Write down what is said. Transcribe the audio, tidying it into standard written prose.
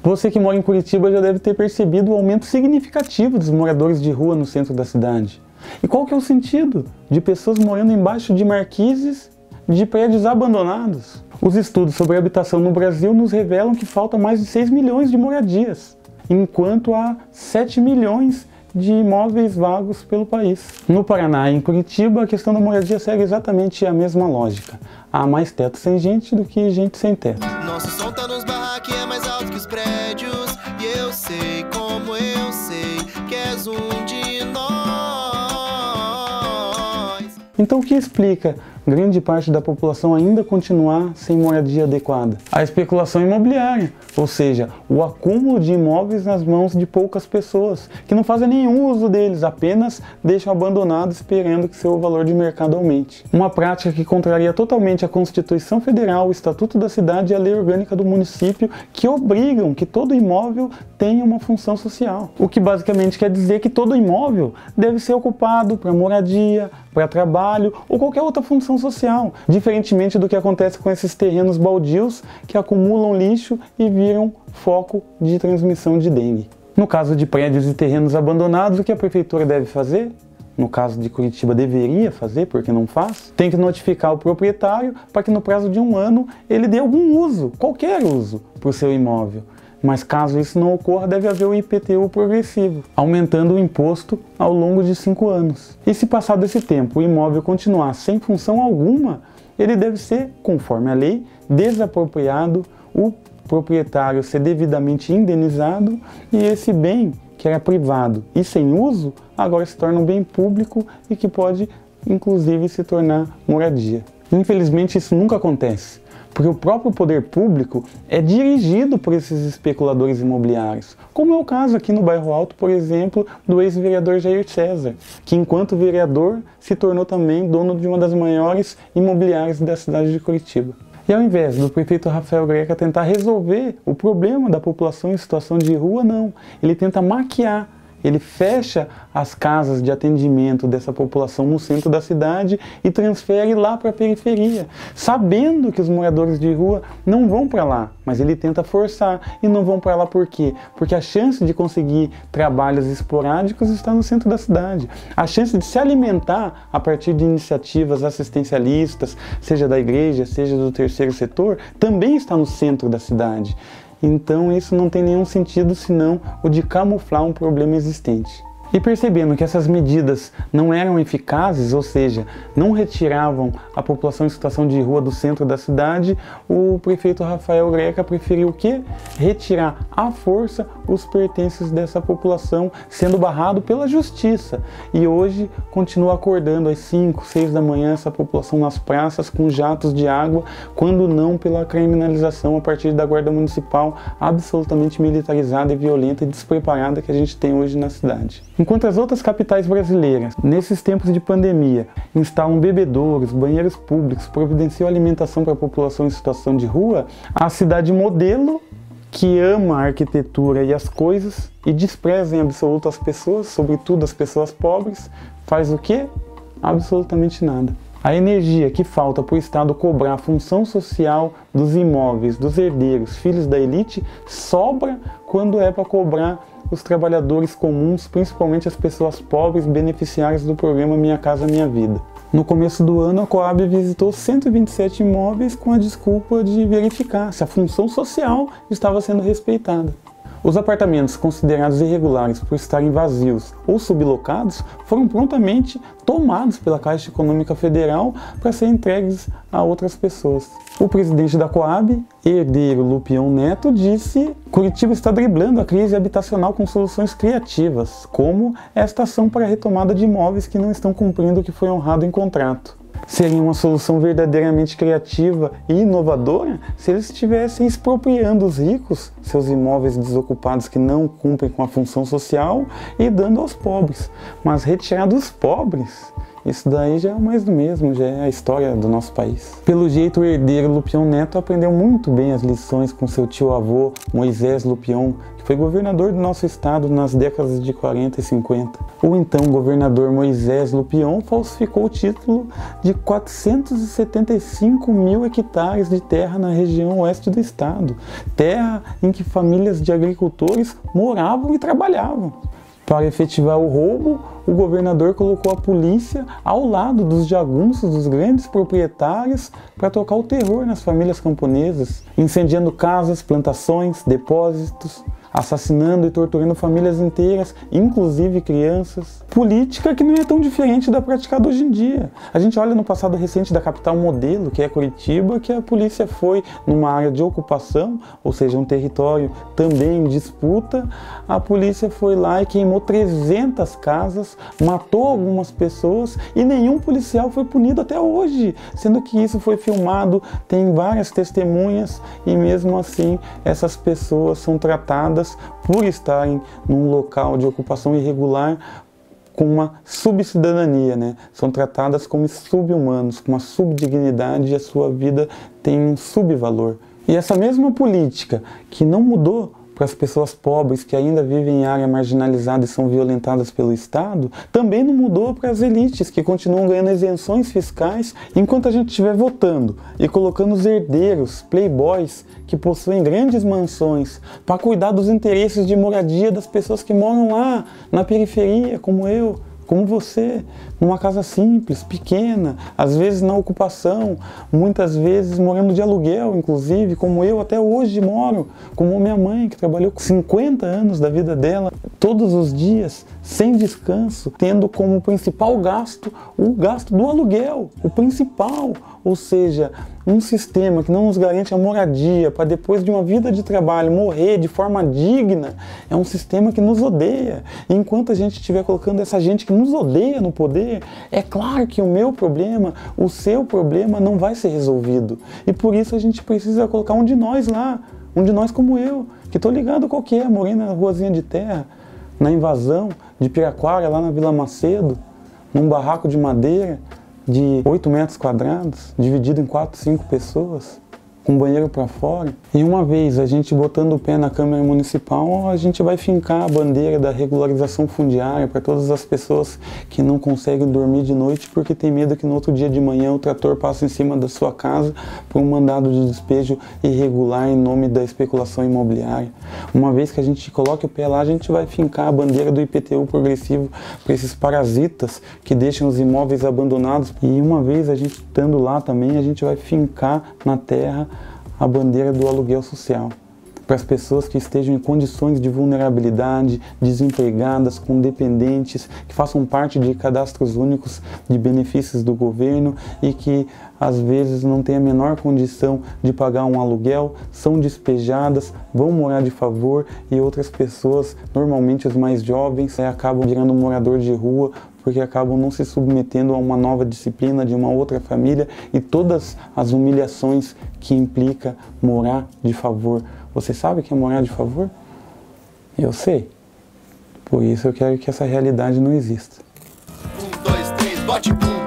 Você que mora em Curitiba já deve ter percebido o aumento significativo dos moradores de rua no centro da cidade. E qual que é o sentido de pessoas morando embaixo de marquises de prédios abandonados? Os estudos sobre habitação no Brasil nos revelam que faltam mais de 6 milhões de moradias, enquanto há 7 milhões de imóveis vagos pelo país. No Paraná e em Curitiba, a questão da moradia segue exatamente a mesma lógica. Há mais teto sem gente do que gente sem teto. Nosso som tá nos barracos, é mais alto que os prédios. E eu sei, como eu sei, que és um de nós. Então o que explica grande parte da população ainda continuar sem moradia adequada? A especulação imobiliária, ou seja, o acúmulo de imóveis nas mãos de poucas pessoas, que não fazem nenhum uso deles, apenas deixam abandonados esperando que seu valor de mercado aumente. Uma prática que contraria totalmente a Constituição Federal, o Estatuto da Cidade e a Lei Orgânica do Município, que obrigam que todo imóvel tenha uma função social. O que basicamente quer dizer que todo imóvel deve ser ocupado para moradia, para trabalho ou qualquer outra função social, diferentemente do que acontece com esses terrenos baldios que acumulam lixo e viram foco de transmissão de dengue. No caso de prédios e terrenos abandonados, o que a prefeitura deve fazer? No caso de Curitiba deveria fazer, porque não faz, tem que notificar o proprietário para que no prazo de 1 ano ele dê algum uso, qualquer uso, para o seu imóvel. Mas caso isso não ocorra, deve haver o IPTU progressivo, aumentando o imposto ao longo de 5 anos. E se passado esse tempo o imóvel continuar sem função alguma, ele deve ser, conforme a lei, desapropriado, o proprietário ser devidamente indenizado e esse bem, que era privado e sem uso, agora se torna um bem público e que pode, inclusive, se tornar moradia. Infelizmente isso nunca acontece, porque o próprio poder público é dirigido por esses especuladores imobiliários, como é o caso aqui no Bairro Alto, por exemplo, do ex-vereador Jair César, que enquanto vereador se tornou também dono de uma das maiores imobiliárias da cidade de Curitiba. E ao invés do prefeito Rafael Greca tentar resolver o problema da população em situação de rua, não, ele tenta maquiar. Ele fecha as casas de atendimento dessa população no centro da cidade e transfere lá para a periferia, sabendo que os moradores de rua não vão para lá, mas ele tenta forçar. E não vão para lá por quê? Porque a chance de conseguir trabalhos esporádicos está no centro da cidade. A chance de se alimentar a partir de iniciativas assistencialistas, seja da igreja, seja do terceiro setor, também está no centro da cidade. Então isso não tem nenhum sentido senão o de camuflar um problema existente. E percebendo que essas medidas não eram eficazes, ou seja, não retiravam a população em situação de rua do centro da cidade, o prefeito Rafael Greca preferiu o quê? Retirar à força os pertences dessa população, sendo barrado pela justiça. E hoje continua acordando às 5, 6 da manhã essa população nas praças com jatos de água, quando não pela criminalização a partir da guarda municipal absolutamente militarizada e violenta e despreparada que a gente tem hoje na cidade. Enquanto as outras capitais brasileiras, nesses tempos de pandemia, instalam bebedouros, banheiros públicos, providenciam alimentação para a população em situação de rua, a cidade modelo, que ama a arquitetura e as coisas e despreza em absoluto as pessoas, sobretudo as pessoas pobres, faz o quê? Absolutamente nada. A energia que falta para o Estado cobrar a função social dos imóveis, dos herdeiros, filhos da elite, sobra quando é para cobrar os trabalhadores comuns, principalmente as pessoas pobres beneficiárias do programa Minha Casa Minha Vida. No começo do ano, a Coab visitou 127 imóveis com a desculpa de verificar se a função social estava sendo respeitada. Os apartamentos considerados irregulares por estarem vazios ou sublocados foram prontamente tomados pela Caixa Econômica Federal para serem entregues a outras pessoas. O presidente da Coab, herdeiro Lupião Neto, disse: Curitiba está driblando a crise habitacional com soluções criativas, como esta ação para a retomada de imóveis que não estão cumprindo o que foi honrado em contrato. Seria uma solução verdadeiramente criativa e inovadora se eles estivessem expropriando os ricos, seus imóveis desocupados que não cumprem com a função social, e dando aos pobres. Mas retirar dos pobres isso daí já é mais do mesmo, já é a história do nosso país. Pelo jeito, o herdeiro Lupion Neto aprendeu muito bem as lições com seu tio-avô, Moisés Lupion, que foi governador do nosso estado nas décadas de 40 e 50. O então governador Moisés Lupion falsificou o título de 475 mil hectares de terra na região oeste do estado, terra em que famílias de agricultores moravam e trabalhavam. Para efetivar o roubo, o governador colocou a polícia ao lado dos jagunços dos grandes proprietários para tocar o terror nas famílias camponesas, incendiando casas, plantações, depósitos, assassinando e torturando famílias inteiras, inclusive crianças. Política que não é tão diferente da praticada hoje em dia. A gente olha no passado recente da capital modelo, que é Curitiba, que a polícia foi numa área de ocupação, ou seja, um território também em disputa. A polícia foi lá e queimou 300 casas, matou algumas pessoas e nenhum policial foi punido até hoje, sendo que isso foi filmado, tem várias testemunhas e mesmo assim essas pessoas são tratadas por estarem num local de ocupação irregular com uma subcidadania, né? São tratadas como sub-humanos, com uma subdignidade, e a sua vida tem um subvalor. E essa mesma política que não mudou para as pessoas pobres que ainda vivem em área marginalizada e são violentadas pelo Estado, também não mudou para as elites que continuam ganhando isenções fiscais, enquanto a gente estiver votando e colocando os herdeiros, playboys, que possuem grandes mansões, para cuidar dos interesses de moradia das pessoas que moram lá na periferia, como eu, como você, numa casa simples, pequena, às vezes na ocupação, muitas vezes morando de aluguel, inclusive, como eu até hoje moro, como minha mãe, que trabalhou com 50 anos da vida dela, todos os dias, sem descanso, tendo como principal gasto o gasto do aluguel, o principal, ou seja, um sistema que não nos garante a moradia para depois de uma vida de trabalho morrer de forma digna, é um sistema que nos odeia. E enquanto a gente estiver colocando essa gente que nos odeia no poder, é claro que o meu problema, o seu problema não vai ser resolvido. E por isso a gente precisa colocar um de nós lá, um de nós como eu, que estou ligado qual que é, morei na ruazinha de terra, na invasão de Piraquara, lá na Vila Macedo, num barraco de madeira, de 8 metros quadrados, dividido em 4, 5 pessoas, com banheiro para fora. E uma vez a gente botando o pé na Câmara Municipal, a gente vai fincar a bandeira da regularização fundiária para todas as pessoas que não conseguem dormir de noite porque tem medo que no outro dia de manhã o trator passe em cima da sua casa por um mandado de despejo irregular em nome da especulação imobiliária. Uma vez que a gente coloque o pé lá, a gente vai fincar a bandeira do IPTU progressivo para esses parasitas que deixam os imóveis abandonados. E uma vez a gente estando lá também, a gente vai fincar na terra a bandeira do aluguel social, para as pessoas que estejam em condições de vulnerabilidade, desempregadas, com dependentes, que façam parte de cadastros únicos de benefícios do governo e que às vezes não têm a menor condição de pagar um aluguel, são despejadas, vão morar de favor e outras pessoas, normalmente os mais jovens, acabam virando morador de rua porque acabam não se submetendo a uma nova disciplina de uma outra família e todas as humilhações que implica morar de favor. Você sabe o que é morar de favor? Eu sei. Por isso eu quero que essa realidade não exista. 1, 2, 3, bote, pum.